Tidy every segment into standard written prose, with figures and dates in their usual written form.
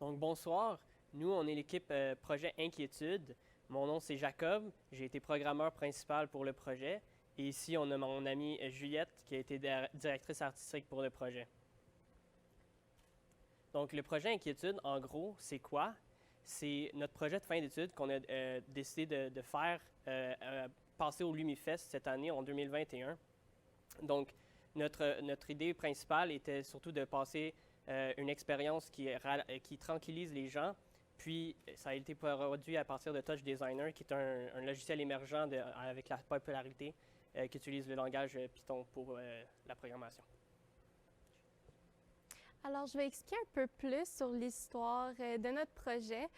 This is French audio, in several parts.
Donc, bonsoir. Nous, on est l'équipe Projet Inquiétude. Mon nom, c'est Jacob. J'ai été programmeur principal pour le projet. Et ici, on a mon amie Juliette, qui a été directrice artistique pour le projet. Donc, le projet Inquiétude, en gros, c'est quoi? C'est notre projet de fin d'études qu'on a décidé de faire passer au Lumifest cette année, en 2021. Donc, notre idée principale était surtout de passer une expérience qui tranquillise les gens. Puis, ça a été produit à partir de Touch Designer, qui est un logiciel émergent avec la popularité qui utilise le langage Python pour la programmation. Alors, je vais expliquer un peu plus sur l'histoire de notre projet.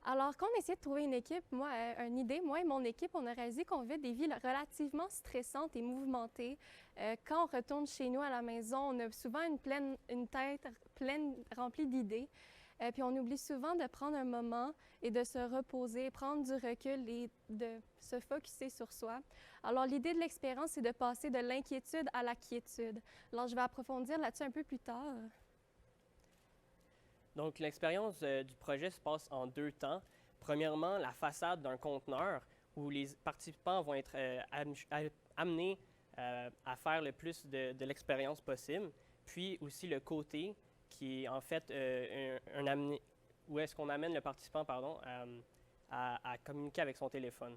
Alors, quand on essayait de trouver une équipe, une idée, moi et mon équipe, on a réalisé qu'on vit des vies relativement stressantes et mouvementées. Quand on retourne chez nous à la maison, on a souvent une tête pleine, remplie d'idées. Puis on oublie souvent de prendre un moment et de se reposer, prendre du recul et de se focusser sur soi. Alors, l'idée de l'expérience, c'est de passer de l'inquiétude à la quiétude. Alors, je vais approfondir là-dessus un peu plus tard. Donc, l'expérience du projet se passe en deux temps. Premièrement, la façade d'un conteneur où les participants vont être amenés à faire le plus de l'expérience possible. Puis aussi le côté qui est en fait où est-ce qu'on amène le participant à communiquer avec son téléphone.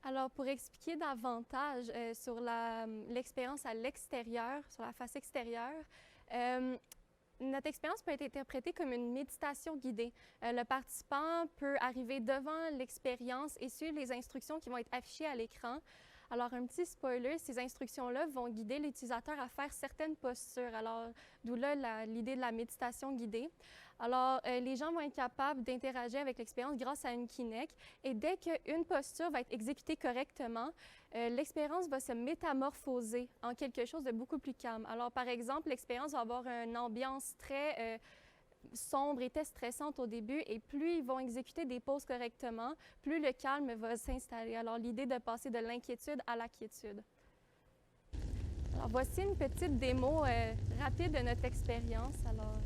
Alors, pour expliquer davantage sur l'expérience à l'extérieur, sur la face extérieure, notre expérience peut être interprétée comme une méditation guidée. Le participant peut arriver devant l'expérience et suivre les instructions qui vont être affichées à l'écran. Alors, un petit spoiler, ces instructions-là vont guider l'utilisateur à faire certaines postures. Alors, d'où là l'idée de la méditation guidée. Alors, les gens vont être capables d'interagir avec l'expérience grâce à une Kinect. Et dès qu'une posture va être exécutée correctement, l'expérience va se métamorphoser en quelque chose de beaucoup plus calme. Alors, par exemple, l'expérience va avoir une ambiance très sombre et très stressante au début, et plus ils vont exécuter des pauses correctement, plus le calme va s'installer. Alors, l'idée de passer de l'inquiétude à la quiétude. Alors, voici une petite démo rapide de notre expérience. Alors,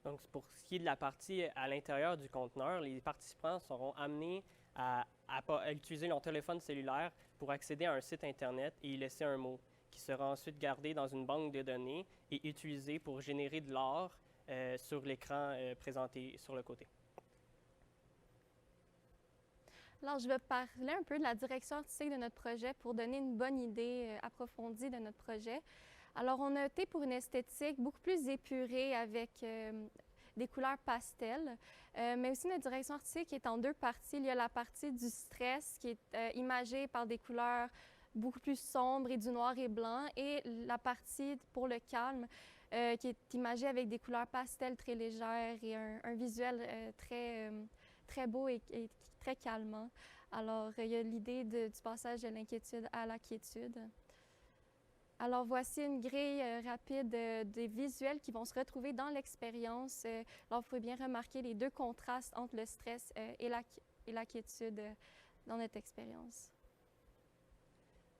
Donc, pour ce qui est de la partie à l'intérieur du conteneur, les participants seront amenés à utiliser leur téléphone cellulaire pour accéder à un site Internet et y laisser un mot qui sera ensuite gardé dans une banque de données et utilisé pour générer de l'art sur l'écran présenté sur le côté. Alors, je vais parler un peu de la direction artistique de notre projet pour donner une bonne idée approfondie de notre projet. Alors, on a opté pour une esthétique beaucoup plus épurée avec des couleurs pastel, mais aussi notre direction artistique est en deux parties. Il y a la partie du stress qui est imagée par des couleurs beaucoup plus sombres et du noir et blanc, et la partie pour le calme qui est imagée avec des couleurs pastel très légères et un visuel très beau et très calmant. Alors, il y a l'idée du passage de l'inquiétude à la quiétude. Alors, voici une grille rapide des visuels qui vont se retrouver dans l'expérience. Alors, vous pouvez bien remarquer les deux contrastes entre le stress et la quiétude dans notre expérience.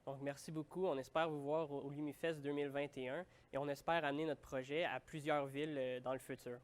Donc, merci beaucoup. On espère vous voir au Lumifest 2021 et on espère amener notre projet à plusieurs villes dans le futur.